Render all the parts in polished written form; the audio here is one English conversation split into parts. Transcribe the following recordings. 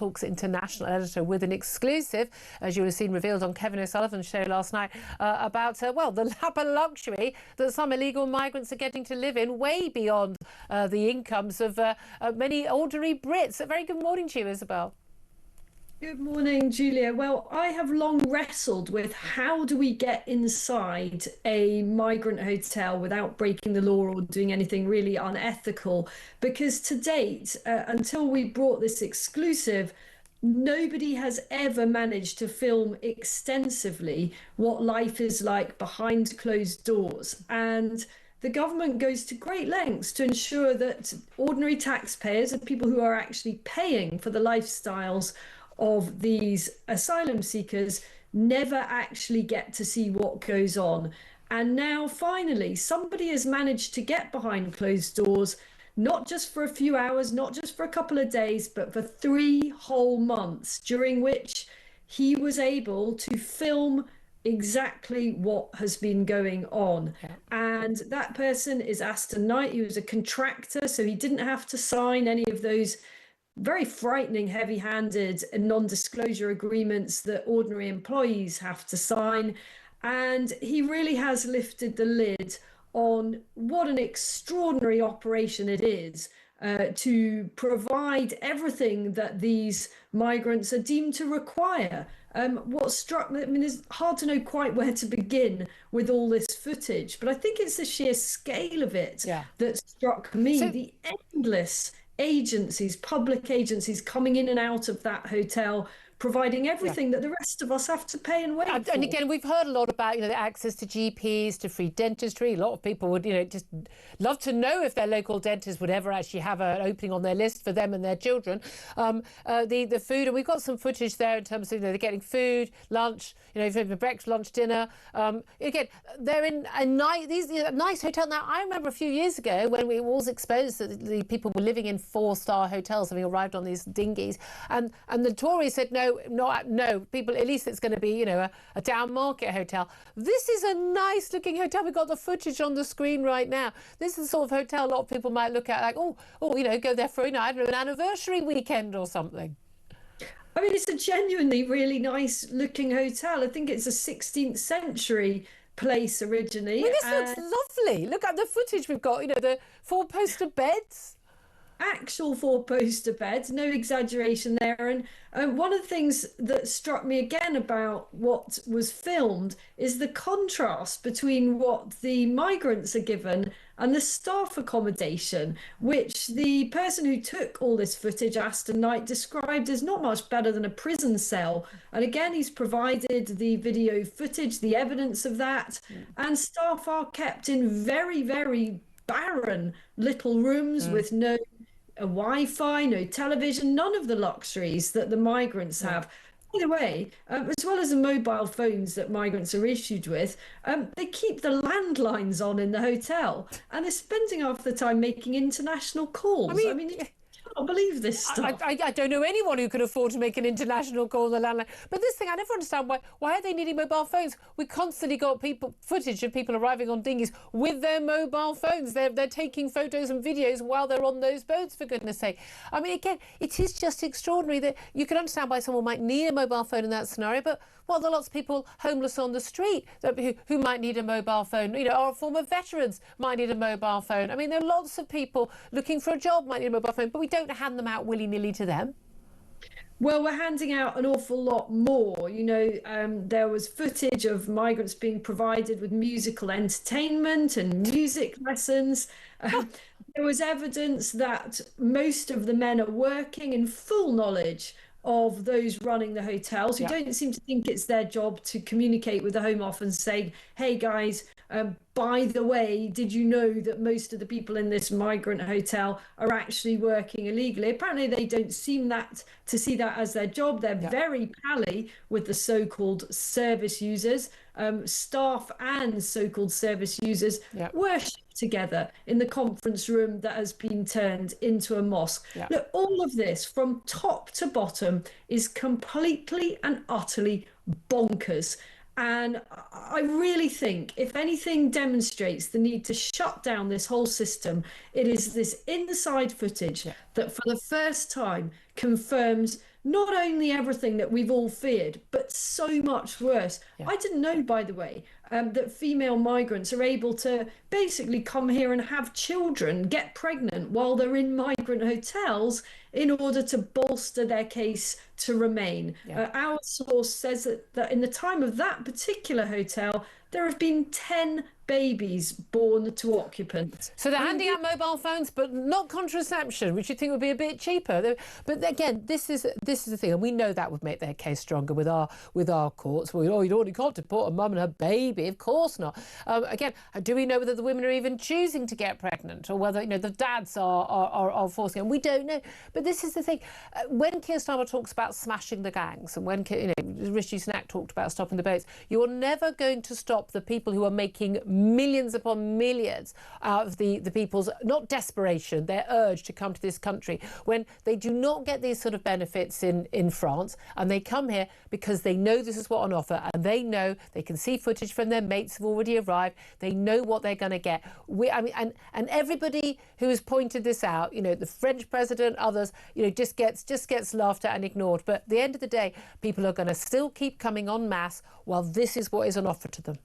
Talks international editor, with an exclusive, as you would have seen revealed on Kevin O'Sullivan's show last night, about, the lap of luxury that some illegal migrants are getting to live in, way beyond the incomes of many ordinary Brits. A very good morning to you, Isabel. Good morning, Julia. Well, I have long wrestled with how do we get inside a migrant hotel without breaking the law or doing anything really unethical, because to date, until we brought this exclusive, nobody has ever managed to film extensively what life is like behind closed doors. And the government goes to great lengths to ensure that ordinary taxpayers and people who are actually paying for the lifestyles of these asylum seekers never actually get to see what goes on. And now finally somebody has managed to get behind closed doors, not just for a few hours, not just for a couple of days, but for 3 whole months, during which he was able to film exactly what has been going on. And that person is Aston Knight. He was a contractor, so he didn't have to sign any of those very frightening, heavy-handed and non-disclosure agreements that ordinary employees have to sign. And he really has lifted the lid on what an extraordinary operation it is to provide everything that these migrants are deemed to require. What struck me, it's hard to know quite where to begin with all this footage, but I think it's the sheer scale of it that struck me. The endless agencies, public agencies coming in and out of that hotel, providing everything that the rest of us have to pay and wait for. And again, we've heard a lot about, the access to GPs, to free dentistry. A lot of people would, just love to know if their local dentist would ever actually have an opening on their list for them and their children. The food, and we've got some footage there in terms of, they're getting food, lunch, breakfast, lunch, dinner. Again, they're in a nice hotel. Now, I remember a few years ago when we was exposed that the people were living in 4-star hotels, having arrived on these dinghies, and the Tories said no, people, at least it's going to be, a down market hotel. This is a nice looking hotel. We've got the footage on the screen right now. This is the sort of hotel a lot of people might look at like, go there for an anniversary weekend or something. I mean, it's a genuinely really nice looking hotel. I think it's a 16th century place originally. I mean, this looks lovely. Look at the footage we've got, the 4-poster beds. Actual 4-poster beds, no exaggeration there. And one of the things that struck me again about what was filmed is the contrast between what the migrants are given and the staff accommodation, which the person who took all this footage, Aston Knight, described as not much better than a prison cell. And again, he's provided the video footage, the evidence of that. And staff are kept in very, very barren little rooms with no Wi-Fi, no television, none of the luxuries that the migrants have. By the way, as well as the mobile phones that migrants are issued with, they keep the landlines on in the hotel, and they're spending half the time making international calls. I mean I can't believe this stuff. I don't know anyone who can afford to make an international call on the landline. But this thing, I never understand why are they needing mobile phones? We constantly got footage of people arriving on dinghies with their mobile phones. They're taking photos and videos while they're on those boats, for goodness sake. I mean, again, it is just extraordinary that you can understand why someone might need a mobile phone in that scenario, but there are lots of people homeless on the street who might need a mobile phone, or former veterans might need a mobile phone. I mean, there are lots of people looking for a job might need a mobile phone, but we don't hand them out willy-nilly to them. Well, we're handing out an awful lot more. There was footage of migrants being provided with musical entertainment and music lessons. There was evidence that most of the men are working in full knowledge of those running the hotels who don't seem to think it's their job to communicate with the Home Office and say, hey guys, by the way, did you know that most of the people in this migrant hotel are actually working illegally? Apparently they don't seem to see that as their job. They're very pally with the so-called service users. Staff and so-called service users worship together in the conference room that has been turned into a mosque. Look, all of this from top to bottom is completely and utterly bonkers. And I really think if anything demonstrates the need to shut down this whole system, it is this inside footage that for the first time confirms not only everything that we've all feared, but so much worse. Yeah. I didn't know, by the way, that female migrants are able to basically come here and have children, get pregnant while they're in migrant hotels in order to bolster their case to remain. Yeah. Our source says that in the time of that particular hotel, there have been 10 babies born to occupants. So they're handing out mobile phones, but not contraception, which you think would be a bit cheaper. But again, this is the thing, and we know that would make their case stronger with our courts. Well, you can't deport a mum and her baby. Of course not. Again, do we know whether the women are even choosing to get pregnant, or whether the dads are forcing them? We don't know. But this is the thing. When Keir Starmer talks about smashing the gangs, and when Rishi Sunak talked about stopping the boats, you're never going to stop the people who are making millions upon millions out of the people's, not desperation, their urge to come to this country, when they do not get these sort of benefits in France, and they come here because they know this is what on offer, and they know they can see footage from their mates who've already arrived. They know what they're going to get. And everybody who has pointed this out, the French president, others, just gets laughed at and ignored. But at the end of the day, people are going to still keep coming en masse while this is what is on offer to them.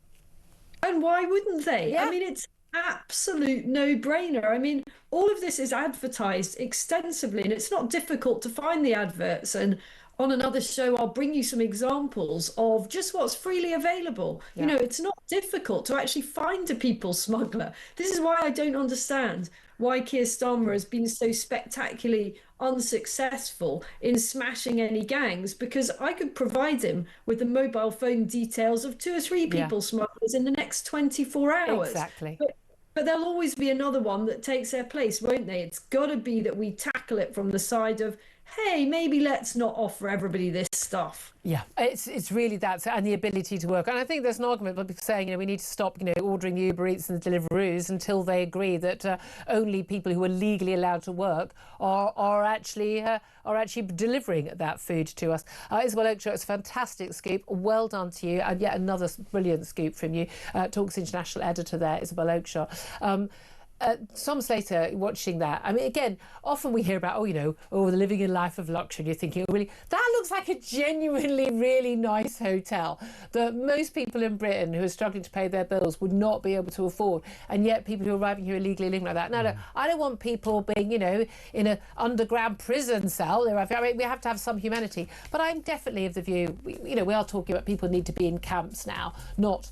And why wouldn't they? Yeah. I mean, it's absolute no-brainer. I mean, all of this is advertised extensively, and it's not difficult to find the adverts. And on another show, I'll bring you some examples of just what's freely available. Yeah. It's not difficult to actually find a people smuggler. This is why I don't understand why Keir Starmer has been so spectacularly unsuccessful in smashing any gangs, because I could provide him with the mobile phone details of 2 or 3 people smugglers in the next 24 hours. Exactly. But there'll always be another one that takes their place, won't they? It's got to be that we tackle it from the side of, hey, maybe let's not offer everybody this stuff. Yeah, it's really that, and the ability to work. And I think there's an argument for people saying, we need to stop, ordering the Uber Eats and the Deliveroo's until they agree that only people who are legally allowed to work are actually delivering that food to us. Isabel Oakeshott, it's a fantastic scoop. Well done to you, and yet another brilliant scoop from you. Talks International editor there, Isabel Oakeshott. Tom Slater, watching that, I mean, again, often we hear about, the living a life of luxury, and you're thinking, really, that looks like a genuinely really nice hotel that most people in Britain who are struggling to pay their bills would not be able to afford, and yet people who are arriving here illegally living like that. No, I don't want people being, in an underground prison cell. I mean, we have to have some humanity, but I'm definitely of the view, we are talking about people need to be in camps now, not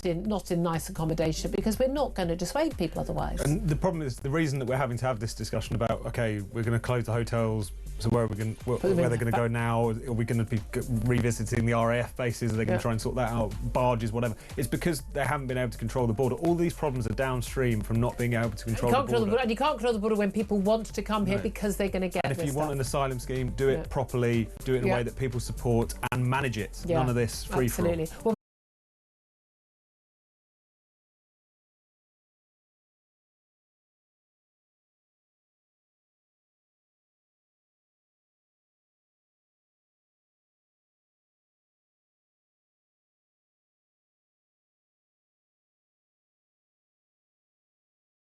in nice accommodation, because we're not going to dissuade people otherwise. And the problem is, the reason that we're having to have this discussion about, okay, we're going to close the hotels, so where they're going to go now? Are we going to be revisiting the RAF bases? Are they going to try and sort that out? Barges, whatever. It's because they haven't been able to control the border. All these problems are downstream from not being able to control the border. And you can't control the border when people want to come here because they're going to get. And if you want an asylum scheme, do it properly, do it in a way that people support, and manage it. None of this free for all. Absolutely. Well,